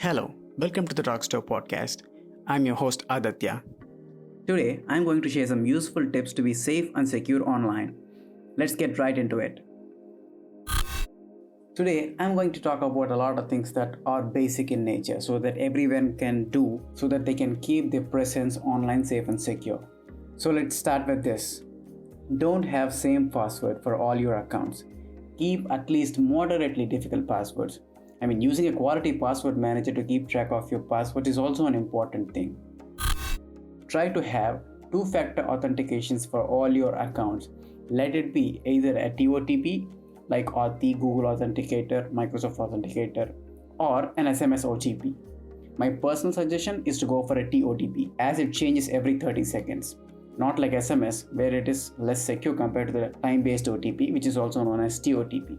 Hello, welcome to the Rockstar Podcast. I'm your host Aditya. Today, I'm going to share some useful tips to be safe and secure online. Let's get right into it. Today, I'm going to talk about a lot of things that are basic in nature so that everyone can do so that they can keep their presence online safe and secure. So let's start with this. Don't have same password for all your accounts. Keep at least moderately difficult passwords. Using a quality password manager to keep track of your password is also an important thing. Try to have two-factor authentications for all your accounts. Let it be either a TOTP like Authy, Google Authenticator, Microsoft Authenticator, or an SMS OTP. My personal suggestion is to go for a TOTP as it changes every 30 seconds. Not like SMS where it is less secure compared to the time-based OTP, which is also known as TOTP.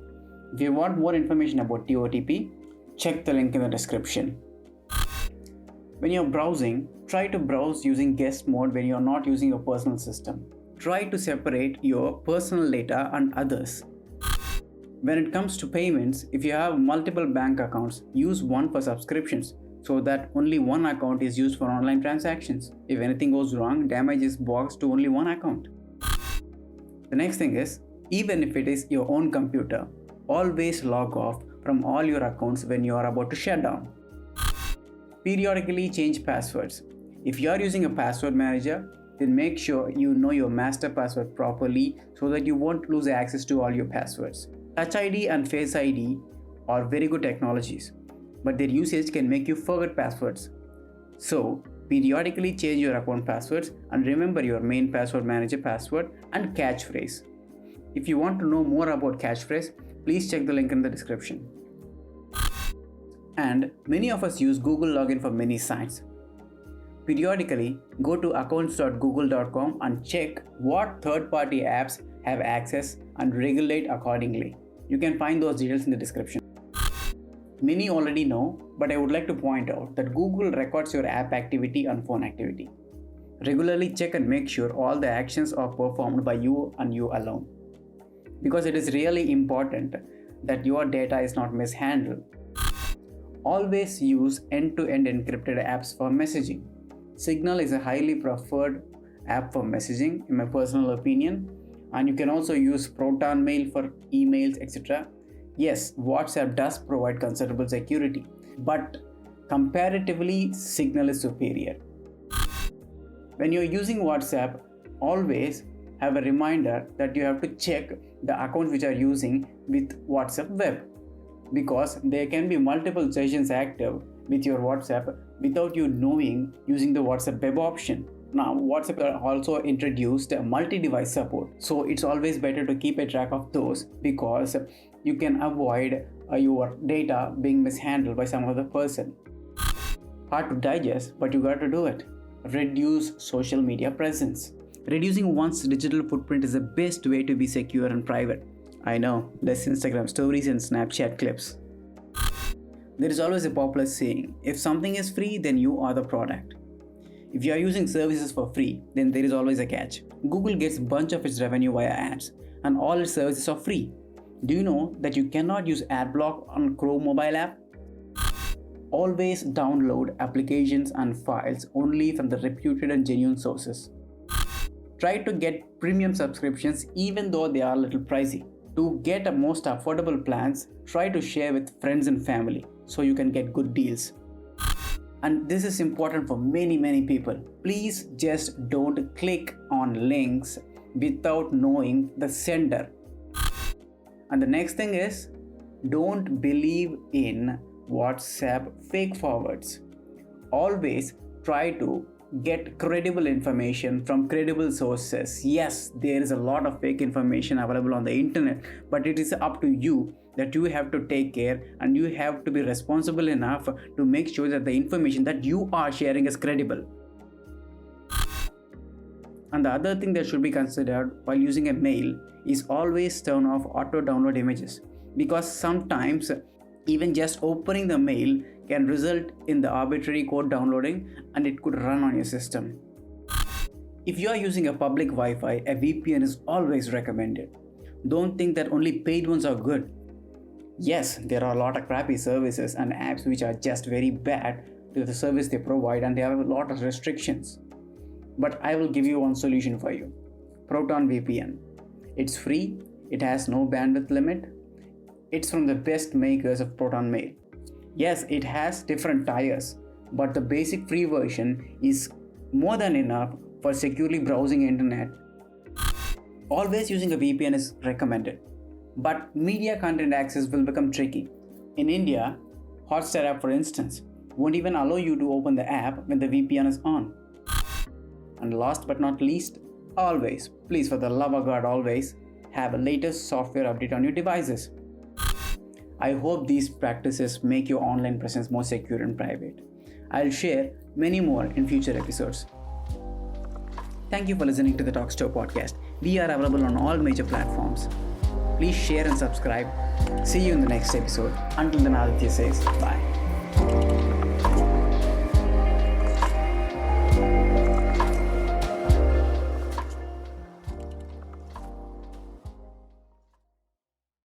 If you want more information about TOTP, check the link in the description. When you're browsing, try to browse using guest mode when you're not using your personal system. Try to separate your personal data and others. When it comes to payments, if you have multiple bank accounts, use one for subscriptions so that only one account is used for online transactions. If anything goes wrong, damage is boxed to only one account. The next thing is, even if it is your own computer, always log off from all your accounts when you are about to shut down. Periodically change passwords. If you are using a password manager, then make sure you know your master password properly so that you won't lose access to all your passwords. Touch ID and Face ID are very good technologies, but their usage can make you forget passwords. So, periodically change your account passwords and remember your main password manager password and catchphrase. If you want to know more about catchphrase, please check the link in the description. And many of us use Google login for many sites. Periodically, go to accounts.google.com and check what third-party apps have access and regulate accordingly. You can find those details in the description. Many already know, but I would like to point out that Google records your app activity and phone activity. Regularly check and make sure all the actions are performed by you and you alone. Because it is really important that your data is not mishandled. Always use end-to-end encrypted apps for messaging. Signal is a highly preferred app for messaging in my personal opinion, and you can also use Proton Mail for emails, etc. Yes, WhatsApp does provide considerable security, but comparatively Signal is superior. When you're using WhatsApp, always have a reminder that you have to check the accounts which are using with WhatsApp web, because there can be multiple sessions active with your WhatsApp without you knowing using the WhatsApp web option. Now, WhatsApp also introduced multi-device support, so it's always better to keep a track of those because you can avoid your data being mishandled by some other person. Hard to digest, but you got to do it. Reduce social media presence. Reducing one's digital footprint is the best way to be secure and private. I know, less Instagram stories and Snapchat clips. There is always a popular saying, if something is free, then you are the product. If you are using services for free, then there is always a catch. Google gets a bunch of its revenue via ads, and all its services are free. Do you know that you cannot use AdBlock on Chrome mobile app? Always download applications and files only from the reputed and genuine sources. Try to get premium subscriptions even though they are a little pricey. To get the most affordable plans, try to share with friends and family so you can get good deals. And this is important for many people. Please just don't click on links without knowing the sender. And the next thing is, don't believe in WhatsApp fake forwards. Always try to get credible information from credible sources. Yes, there is a lot of fake information available on the internet, but it is up to you that you have to take care and you have to be responsible enough to make sure that the information that you are sharing is credible. And the other thing that should be considered while using a mail is always turn off auto download images, because sometimes even just opening the mail can result in the arbitrary code downloading and it could run on your system. If you are using a public Wi-Fi, a VPN is always recommended. Don't think that only paid ones are good. Yes, there are a lot of crappy services and apps which are just very bad to the service they provide, and they have a lot of restrictions. But I will give you one solution for you. Proton VPN. It's free, it has no bandwidth limit. It's from the best makers of Proton Mail. Yes, it has different tiers, but the basic free version is more than enough for securely browsing internet. Always using a VPN is recommended, but media content access will become tricky. In India, Hotstar app, for instance, won't even allow you to open the app when the VPN is on. And last but not least, always, please for the love of God, always have a latest software update on your devices. I hope these practices make your online presence more secure and private. I'll share many more in future episodes. Thank you for listening to the Talkstore podcast. We are available on all major platforms. Please share and subscribe. See you in the next episode. Until then, Aditya says bye.